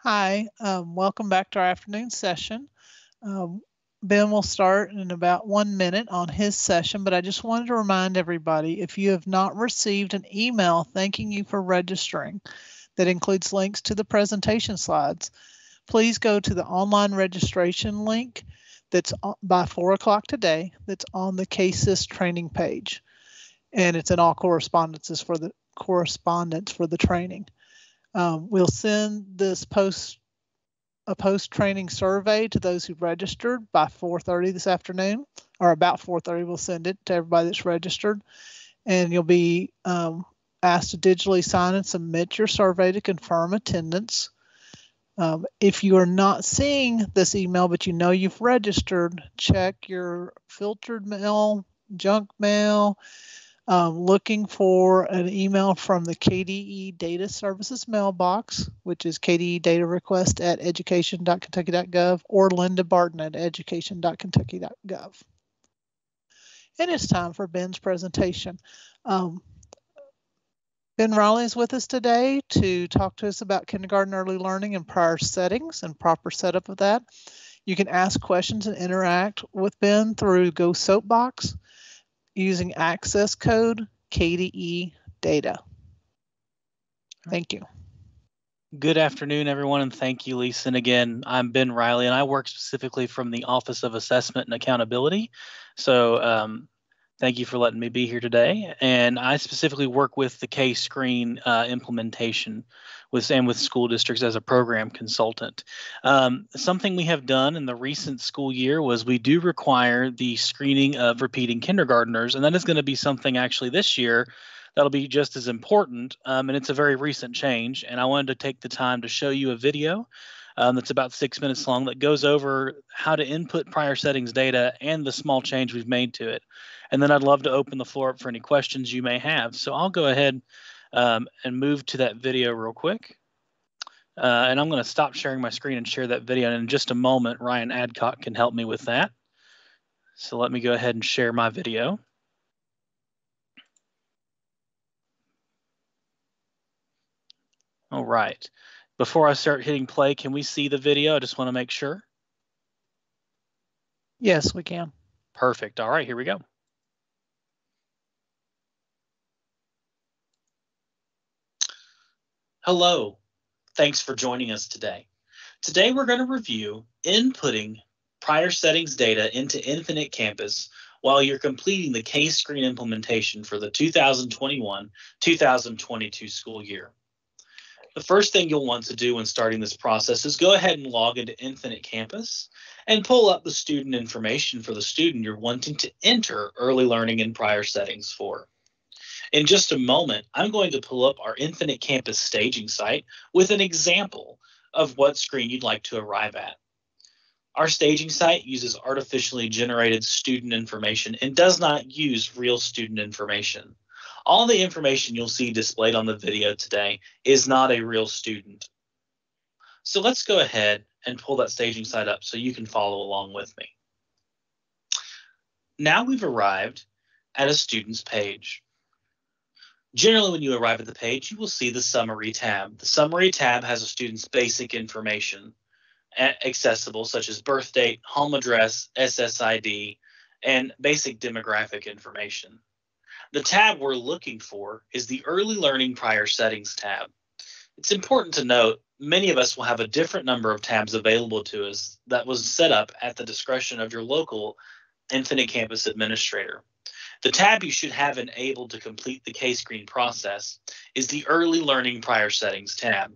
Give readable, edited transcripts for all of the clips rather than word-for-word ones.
Hi, welcome back to our afternoon session. Um, Ben will start in about 1 minute on his session, but I just wanted to remind everybody, if you have not received an email thanking you for registering that includes links to the presentation slides, please go to the online registration link that's by 4 o'clock today that's on the CASIS training page. And it's in all correspondence for the training. We'll send this post-training survey to those who registered by 4:30 this afternoon, or about 4:30. We'll send it to everybody that's registered, and you'll be asked to digitally sign and submit your survey to confirm attendance. If you are not seeing this email, but you know you've registered, check your filtered mail, junk mail, looking for an email from the KDE Data Services mailbox, which is KDE Data Request at education.kentucky.gov, or Linda Barton at education.kentucky.gov. And it's time for Ben's presentation. Ben Riley is with us today to talk to us about kindergarten early learning and prior settings and proper setup of that. You can ask questions and interact with Ben through Go Soapbox using access code KDE data. Thank you. Good afternoon, everyone, and thank you, Lisa. And again, I'm Ben Riley, and I work specifically from the Office of Assessment and Accountability. So thank you for letting me be here today. And I specifically work with the K-Screen implementation with school districts as a program consultant. Something we have done in the recent school year was we do require the screening of repeating kindergartners, and that is going to be something actually this year that'll be just as important, and it's a very recent change. And I wanted to take the time to show you a video that's about 6 minutes long that goes over how to input prior settings data and the small change we've made to it. And then I'd love to open the floor up for any questions you may have. So I'll go ahead and move to that video real quick. And I'm going to stop sharing my screen and share that video. And in just a moment, Ryan Adcock can help me with that. So let me go ahead and share my video. All right. Before I start hitting play, can we see the video? I just want to make sure. Yes, we can. Perfect. All right, here we go. Hello. Thanks for joining us today. Today we're going to review inputting prior settings data into Infinite Campus while you're completing the K-Screen implementation for the 2021-2022 school year. The first thing you'll want to do when starting this process is go ahead and log into Infinite Campus and pull up the student information for the student you're wanting to enter early learning and prior settings for. In just a moment, I'm going to pull up our Infinite Campus staging site with an example of what screen you'd like to arrive at. Our staging site uses artificially generated student information and does not use real student information. All the information you'll see displayed on the video today is not a real student. So let's go ahead and pull that staging site up so you can follow along with me. Now we've arrived at a student's page. Generally, when you arrive at the page, you will see the Summary tab. The Summary tab has a student's basic information accessible, such as birth date, home address, SSID, and basic demographic information. The tab we're looking for is the Early Learning Prior Settings tab. It's important to note many of us will have a different number of tabs available to us that was set up at the discretion of your local Infinite Campus administrator. The tab you should have enabled to complete the K-Screen process is the Early Learning Prior Settings tab.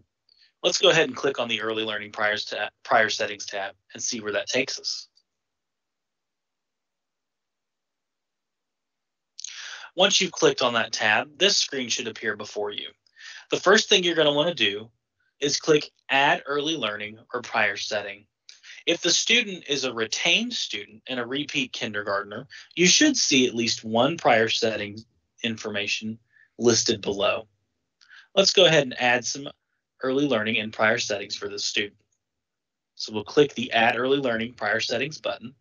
Let's go ahead and click on the Early Learning Prior Settings tab and see where that takes us. Once you've clicked on that tab, this screen should appear before you. The first thing you're going to want to do is click Add Early Learning or Prior Setting. If the student is a retained student and a repeat kindergartner, you should see at least one prior setting information listed below. Let's go ahead and add some early learning and prior settings for this student. So we'll click the Add Early Learning Prior Settings button.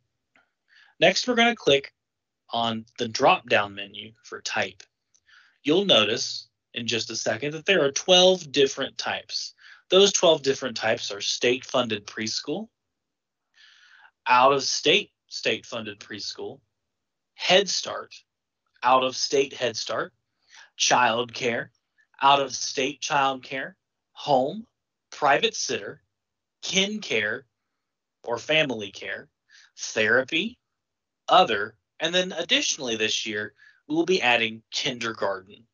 Next, we're going to click on the drop-down menu for type. You'll notice in just a second that there are 12 different types. Those 12 different types are state-funded preschool, out-of-state state-funded preschool, Head Start, out-of-state Head Start, child care, out-of-state child care, home, private sitter, kin care or family care, therapy, other, and then additionally this year, we will be adding kindergarten.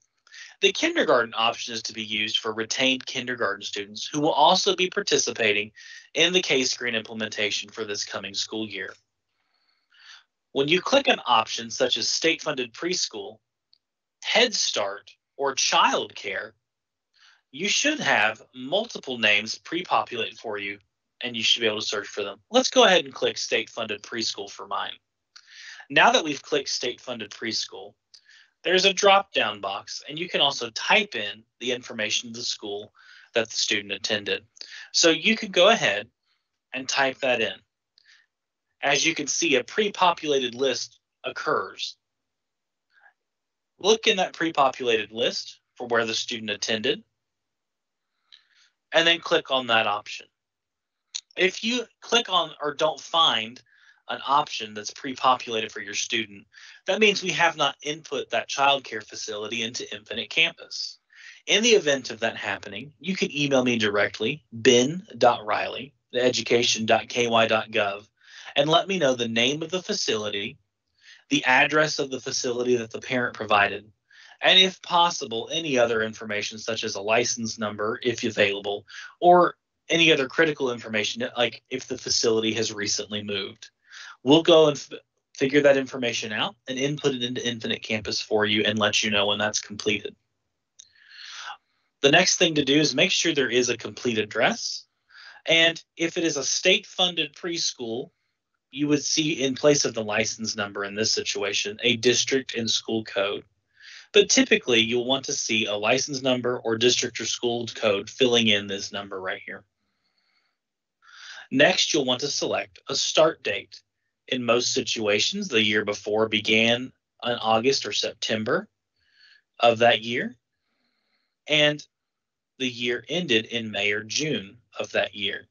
The kindergarten option is to be used for retained kindergarten students who will also be participating in the K-Screen implementation for this coming school year. When you click on options such as state-funded preschool, Head Start, or child care, you should have multiple names pre-populated for you, and you should be able to search for them. Let's go ahead and click state-funded preschool for mine. Now that we've clicked state-funded preschool, there's a drop-down box, and you can also type in the information of the school that the student attended. So you could go ahead and type that in. As you can see, a pre-populated list occurs. Look in that pre-populated list for where the student attended, and then click on that option. If you click on or don't find an option that's pre-populated for your student, that means we have not input that child care facility into Infinite Campus. In the event of that happening, you can email me directly, ben.riley@education.ky.gov, and let me know the name of the facility, the address of the facility that the parent provided, and if possible, any other information such as a license number, if available, or any other critical information, like if the facility has recently moved. We'll go and figure that information out and input it into Infinite Campus for you and let you know when that's completed. The next thing to do is make sure there is a complete address. And if it is a state-funded preschool, you would see in place of the license number in this situation, a district and school code. But typically, you'll want to see a license number or district or school code filling in this number right here. Next, you'll want to select a start date. In most situations, the year before began in August or September of that year, and the year ended in May or June of that year.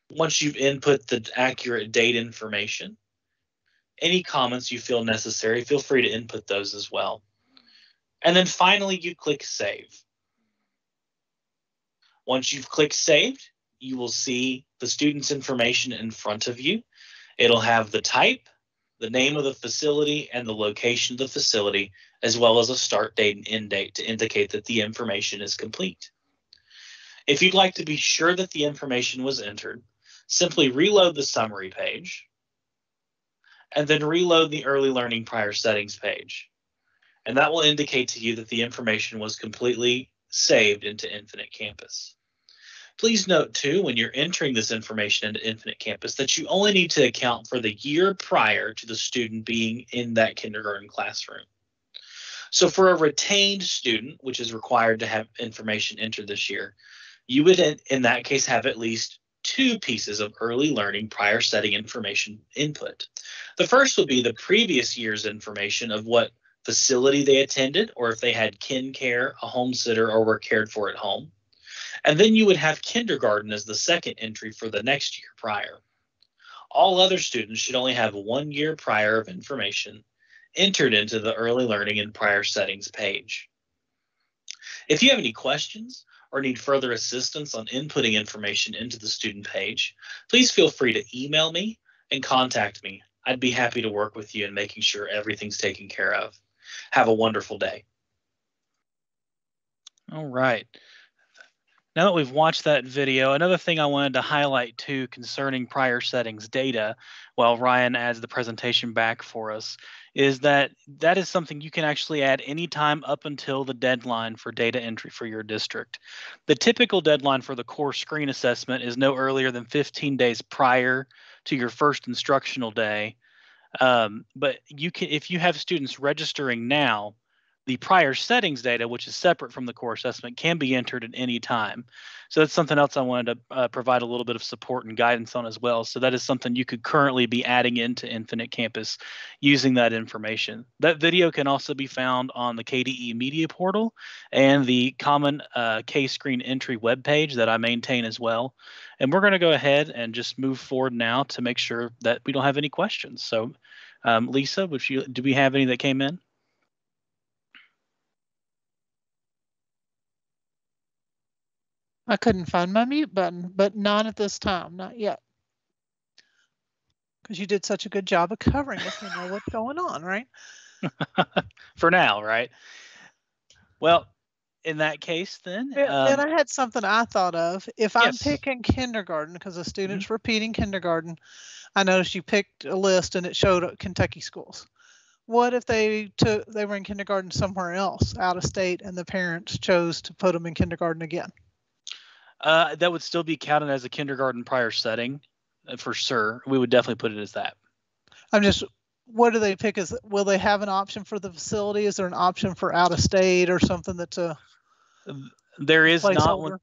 Once you've input the accurate date information, any comments you feel necessary, feel free to input those as well. And then finally, you click Save. Once you've clicked Saved, you will see the student's information in front of you. It'll have the type, the name of the facility, and the location of the facility, as well as a start date and end date to indicate that the information is complete. If you'd like to be sure that the information was entered, simply reload the summary page, and then reload the early learning prior settings page. And that will indicate to you that the information was completely saved into Infinite Campus. Please note, too, when you're entering this information into Infinite Campus, that you only need to account for the year prior to the student being in that kindergarten classroom. So for a retained student, which is required to have information entered this year, you would, in that case, have at least 2 pieces of early learning prior setting information input. The first would be the previous year's information of what facility they attended, or if they had kin care, a home sitter, or were cared for at home. And then you would have kindergarten as the second entry for the next year prior. All other students should only have 1 year prior of information entered into the early learning and prior settings page. If you have any questions or need further assistance on inputting information into the student page, please feel free to email me and contact me. I'd be happy to work with you in making sure everything's taken care of. Have a wonderful day. All right. Now that we've watched that video, another thing I wanted to highlight too concerning prior settings data, while Ryan adds the presentation back for us, is that is something you can actually add anytime up until the deadline for data entry for your district. The typical deadline for the core screen assessment is no earlier than 15 days prior to your first instructional day. But you can, if you have students registering now, The prior settings data, which is separate from the core assessment, can be entered at any time. So that's something else I wanted to provide a little bit of support and guidance on as well. So that is something you could currently be adding into Infinite Campus using that information. That video can also be found on the KDE Media Portal and the Common K-Screen Entry webpage that I maintain as well. And we're going to go ahead and just move forward now to make sure that we don't have any questions. So Lisa, do we have any that came in? I couldn't find my mute button, but not at this time, not yet. Because you did such a good job of covering us, you know what's going on, right? For now, right? Well, in that case, then. And I had something I thought of. If I'm Yes. picking kindergarten, because the student's repeating kindergarten, I noticed you picked a list and it showed Kentucky schools. What if they were in kindergarten somewhere else, out of state, and the parents chose to put them in kindergarten again? That would still be counted as a kindergarten prior setting, for sure. We would definitely put it as that. What do they pick? Will they have an option for the facility? Is there an option for out of state or something that's a There is placeholder? not.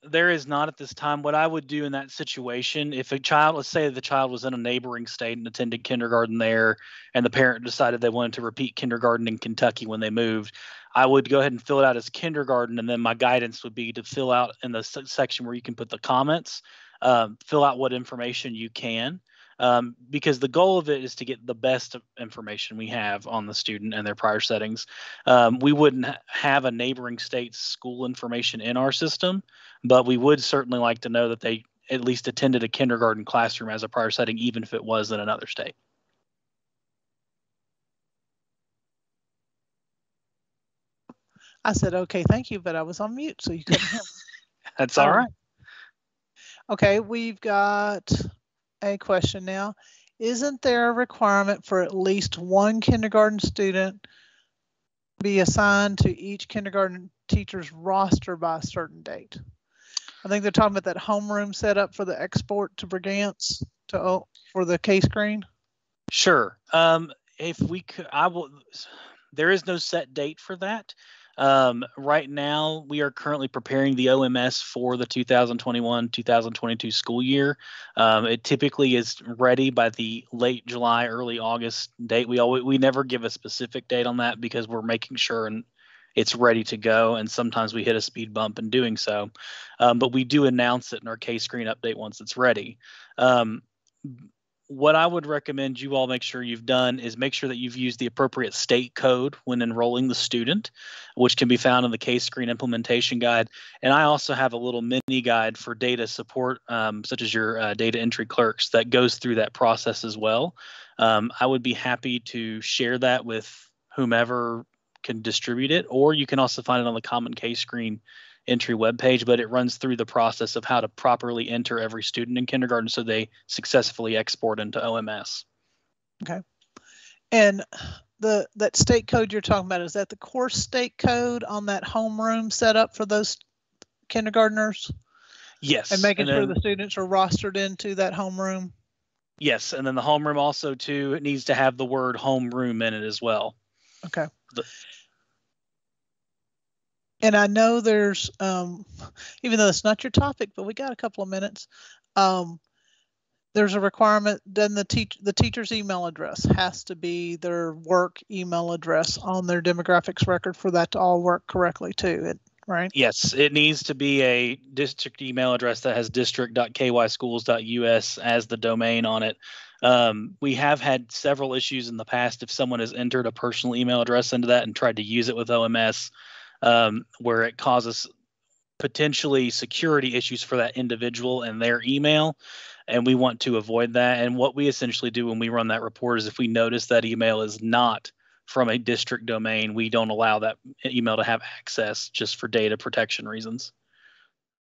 There is not at this time. What I would do in that situation, if a child, let's say the child was in a neighboring state and attended kindergarten there, and the parent decided they wanted to repeat kindergarten in Kentucky when they moved, I would go ahead and fill it out as kindergarten, and then my guidance would be to fill out in the section where you can put the comments, fill out what information you can, because the goal of it is to get the best information we have on the student and their prior settings. We wouldn't have a neighboring state's school information in our system, but we would certainly like to know that they at least attended a kindergarten classroom as a prior setting, even if it was in another state. I said, okay, thank you, but I was on mute, so you couldn't hear me. That's all right. Okay, we've got a question now. Isn't there a requirement for at least one kindergarten student be assigned to each kindergarten teacher's roster by a certain date? I think they're talking about that homeroom setup for the export to Brigance for the K-Screen. Sure. If we could, there is no set date for that. Right now, we are currently preparing the OMS for the 2021-2022 school year. It typically is ready by the late July, early August date. We never give a specific date on that because we're making sure it's ready to go, and sometimes we hit a speed bump in doing so. But we do announce it in our K-Screen update once it's ready. What I would recommend you all make sure you've done is make sure that you've used the appropriate state code when enrolling the student, which can be found in the K-Screen implementation guide. And I also have a little mini guide for data support, such as your data entry clerks, that goes through that process as well. I would be happy to share that with whomever can distribute it, or you can also find it on the Common K-Screen entry webpage, but it runs through the process of how to properly enter every student in kindergarten so they successfully export into OMS. Okay. And that state code you're talking about, is that the course state code on that homeroom setup for those kindergartners? Yes. And making sure the students are rostered into that homeroom? Yes. And then the homeroom also, too, it needs to have the word homeroom in it as well. Okay. And I know there's, even though it's not your topic, but we got a couple of minutes. There's a requirement. Then the teacher's email address has to be their work email address on their demographics record for that to all work correctly too, right? Yes, it needs to be a district email address that has district.kyschools.us as the domain on it. We have had several issues in the past if someone has entered a personal email address into that and tried to use it with OMS. Where it causes potentially security issues for that individual and their email. And we want to avoid that. And what we essentially do when we run that report is if we notice that email is not from a district domain, we don't allow that email to have access just for data protection reasons.